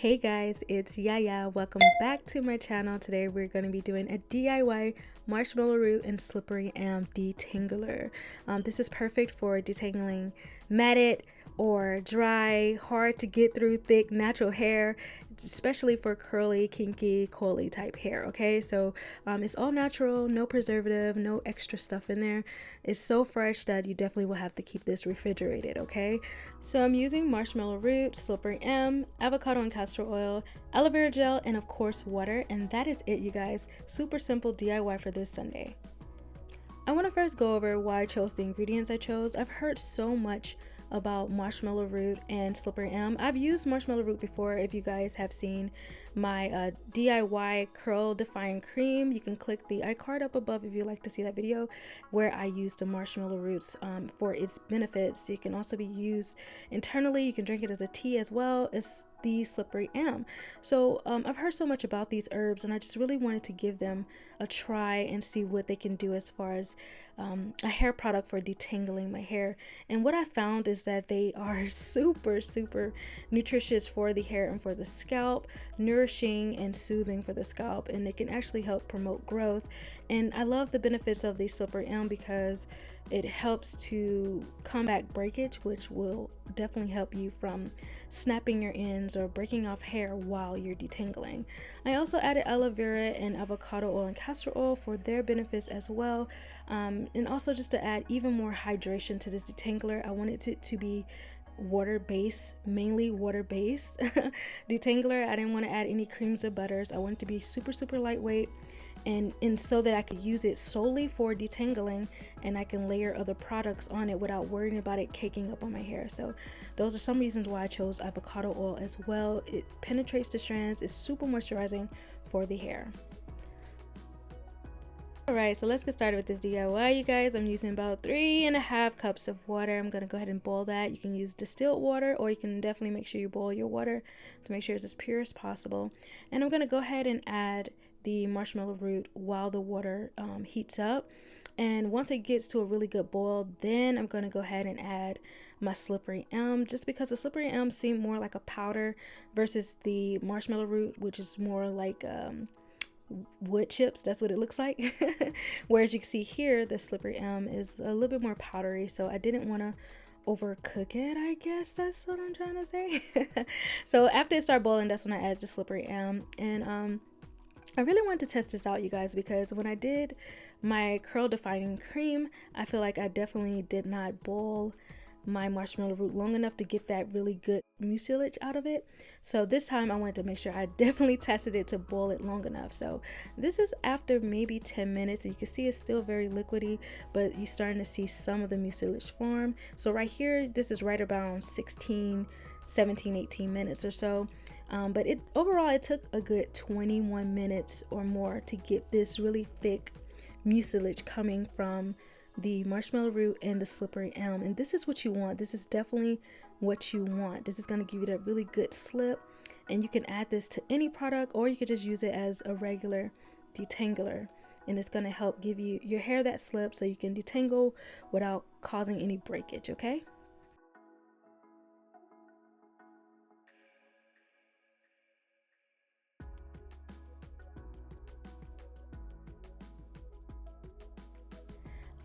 Hey guys, it's Yaya. Welcome back to my channel. Today we're going to be doing a DIY marshmallow root and slippery elm detangler. This is perfect for detangling matted or dry, hard to get through, thick, natural hair, especially for curly, kinky, coily type hair. Okay, so it's all natural, no preservative, no extra stuff in there. It's so fresh that you definitely will have to keep this refrigerated. Okay, so I'm using marshmallow root, slippery elm, avocado and castor oil, aloe vera gel, and of course water. And that is it, you guys. Super simple DIY for this Sunday. I want to first go over why I chose the ingredients I chose. I've heard so much about marshmallow root and slippery elm. I've used marshmallow root before. If you guys have seen my DIY curl defying cream, you can click the iCard up above if you'd like to see that video where I used the marshmallow roots for its benefits. It can also be used internally. You can drink it as a tea as well as the slippery elm. So I've heard so much about these herbs and I just really wanted to give them a try and see what they can do as far as a hair product for detangling my hair. And what I found is that they are super nutritious for the hair and for the scalp, nourishing and soothing for the scalp, and they can actually help promote growth. And I love the benefits of the slippery elm because it helps to combat breakage, which will definitely help you from snapping your ends or breaking off hair while you're detangling. I also added aloe vera and avocado oil and castor oil for their benefits as well. And also just to add even more hydration to this detangler, I wanted it to be water-based, mainly water-based detangler. I didn't want to add any creams or butters. I wanted it to be super lightweight, and so that I could use it solely for detangling and I can layer other products on it without worrying about it caking up on my hair. So those are some reasons why I chose avocado oil as well. It penetrates the strands, it's super moisturizing for the hair. Alright, so let's get started with this DIY, you guys. I'm using about 3.5 cups of water. I'm going to go ahead and boil that. You can use distilled water, or you can definitely make sure you boil your water to make sure it's as pure as possible. And I'm going to go ahead and add the marshmallow root while the water heats up. And once it gets to a really good boil, then I'm going to go ahead and add my slippery elm, just because the slippery elm seemed more like a powder versus the marshmallow root, which is more like wood chips. That's what it looks like. Whereas you can see here, the slippery elm is a little bit more powdery, so I didn't want to overcook it, I guess that's what I'm trying to say. So after it started boiling, that's when I added the slippery elm. And I really wanted to test this out, you guys, because when I did my curl defining cream, I feel like I definitely did not boil my marshmallow root long enough to get that really good mucilage out of it. So this time I wanted to make sure I definitely tested it to boil it long enough. So this is after maybe 10 minutes, and you can see it's still very liquidy, but you're starting to see some of the mucilage form. So right here, this is right around 16, 17, 18 minutes or so. But overall it took a good 21 minutes or more to get this really thick mucilage coming from the marshmallow root and the slippery elm. And this is what you want. This is definitely what you want. This is going to give you that really good slip, and you can add this to any product, or you could just use it as a regular detangler, and it's going to help give you your hair that slip so you can detangle without causing any breakage. Okay.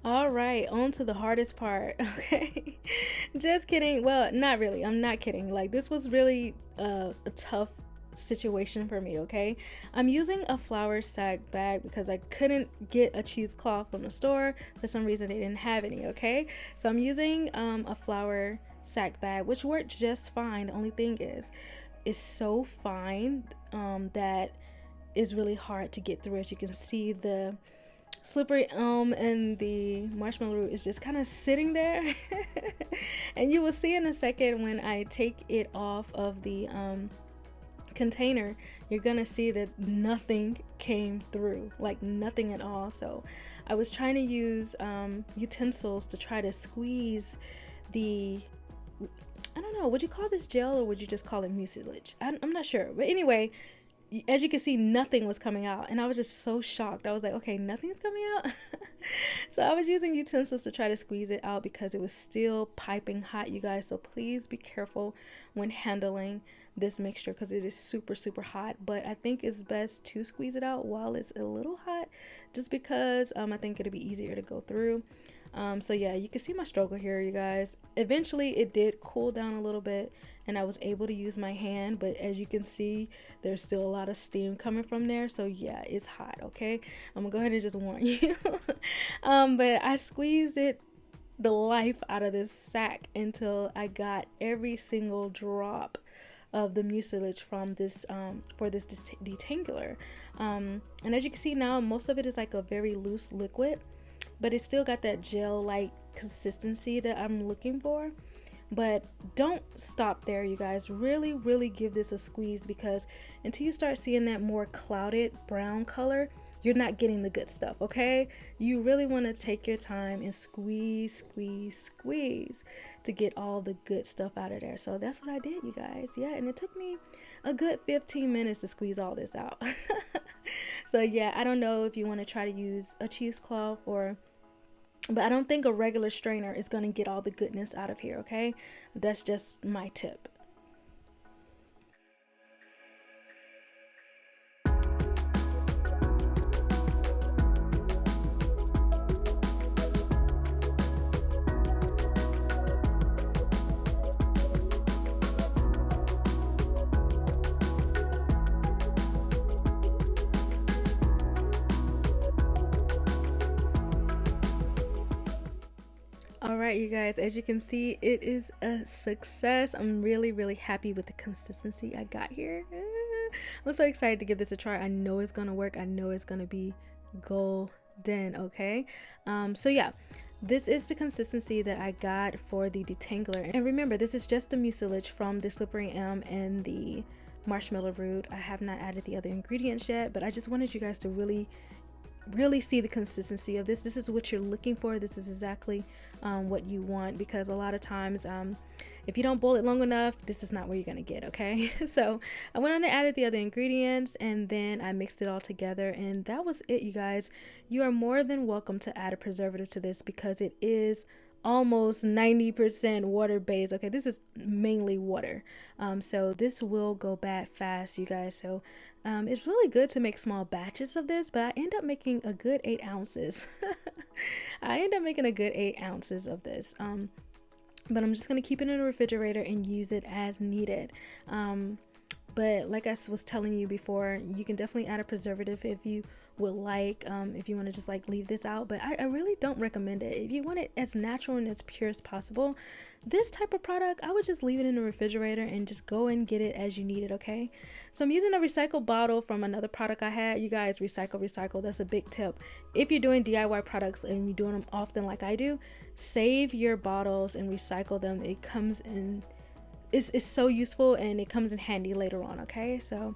All right, on to the hardest part. Okay, just kidding. Well, not really. I'm not kidding. Like, this was really a tough situation for me. Okay, I'm using a flour sack bag because I couldn't get a cheesecloth from the store. For some reason they didn't have any. Okay, so I'm using a flour sack bag, which worked just fine. The only thing is it's so fine that is really hard to get through. As you can see, the slippery elm and the marshmallow root is just kind of sitting there. And you will see in a second when I take it off of the container, you're gonna see that nothing came through, like nothing at all. So I was trying to use utensils to try to squeeze the, I don't know, would you call this gel or would you just call it mucilage? I'm not sure, but anyway, as you can see, nothing was coming out, and I was just so shocked. I was like, okay, nothing's coming out. So I was using utensils to try to squeeze it out because it was still piping hot, you guys. So please be careful when handling this mixture because it is super hot, but I think it's best to squeeze it out while it's a little hot, just because I think it'll be easier to go through. So yeah, you can see my struggle here, you guys. Eventually it did cool down a little bit and I was able to use my hand, but as you can see, there's still a lot of steam coming from there. So yeah, it's hot. Okay, I'm gonna go ahead and just warn you. But I squeezed the life out of this sack until I got every single drop of the mucilage from this for this detangler. And as you can see now, most of it is like a very loose liquid, but it still got that gel like consistency that I'm looking for. But don't stop there, you guys. Really give this a squeeze, because until you start seeing that more clouded brown color, you're not getting the good stuff. Okay, you really want to take your time and squeeze to get all the good stuff out of there. So that's what I did, you guys. Yeah, and it took me a good 15 minutes to squeeze all this out. So yeah, I don't know if you want to try to use a cheesecloth but I don't think a regular strainer is going to get all the goodness out of here. Okay, that's just my tip. All right, you guys, as you can see, it is a success. I'm really happy with the consistency I got here. I'm so excited to give this a try. I know it's gonna work. I know it's gonna be golden. Okay, so yeah, this is the consistency that I got for the detangler. And remember, this is just the mucilage from the slippery elm and the marshmallow root. I have not added the other ingredients yet, but I just wanted you guys to really see the consistency of this. This is what you're looking for. This is exactly what you want, because a lot of times if you don't boil it long enough, this is not where you're gonna get. Okay, so I went on and added the other ingredients, and then I mixed it all together, and that was it, you guys. You are more than welcome to add a preservative to this, because it is almost 90% water based. Okay, this is mainly water, so this will go bad fast, you guys. So it's really good to make small batches of this, but I end up making a good 8 ounces. I end up making a good 8 ounces of this, but I'm just gonna keep it in the refrigerator and use it as needed. But like I was telling you before, you can definitely add a preservative if you would like, if you want to just like leave this out, but I really don't recommend it. If you want it as natural and as pure as possible, this type of product, I would just leave it in the refrigerator and just go and get it as you need it. Okay, so I'm using a recycled bottle from another product I had. You guys, recycle. That's a big tip. If you're doing DIY products and you're doing them often like I do, save your bottles and recycle them. It comes in, it's so useful, and it comes in handy later on. Okay, so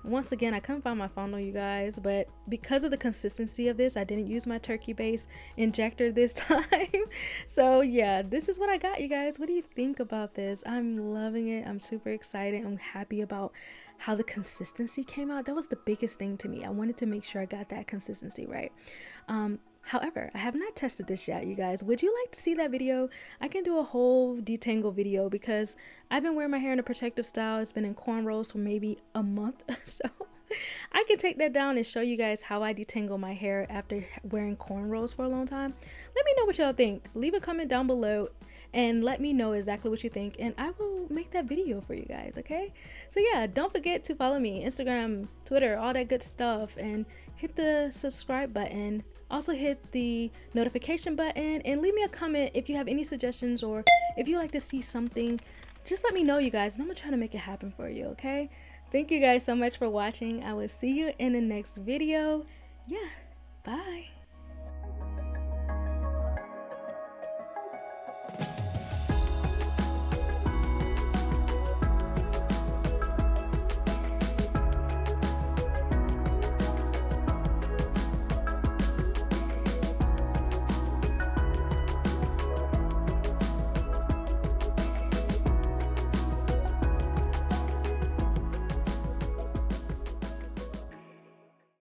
once again, I couldn't find my funnel, you guys, but because of the consistency of this, I didn't use my turkey base injector this time. So yeah, this is what I got, you guys. What do you think about this? I'm loving it. I'm super excited. I'm happy about how the consistency came out. That was the biggest thing to me. I wanted to make sure I got that consistency right. However, I have not tested this yet, you guys. Would you like to see that video? I can do a whole detangle video, because I've been wearing my hair in a protective style. It's been in cornrows for maybe a month. So I can take that down and show you guys how I detangle my hair after wearing cornrows for a long time. Let me know what y'all think. Leave a comment down below and let me know exactly what you think, and I will make that video for you guys. Okay, so yeah, don't forget to follow me, Instagram, Twitter, all that good stuff, and hit the subscribe button. Also hit the notification button, and leave me a comment if you have any suggestions, or if you like to see something. Just let me know, you guys, and I'm gonna try to make it happen for you. Okay, thank you guys so much for watching. I will see you in the next video. Yeah, bye.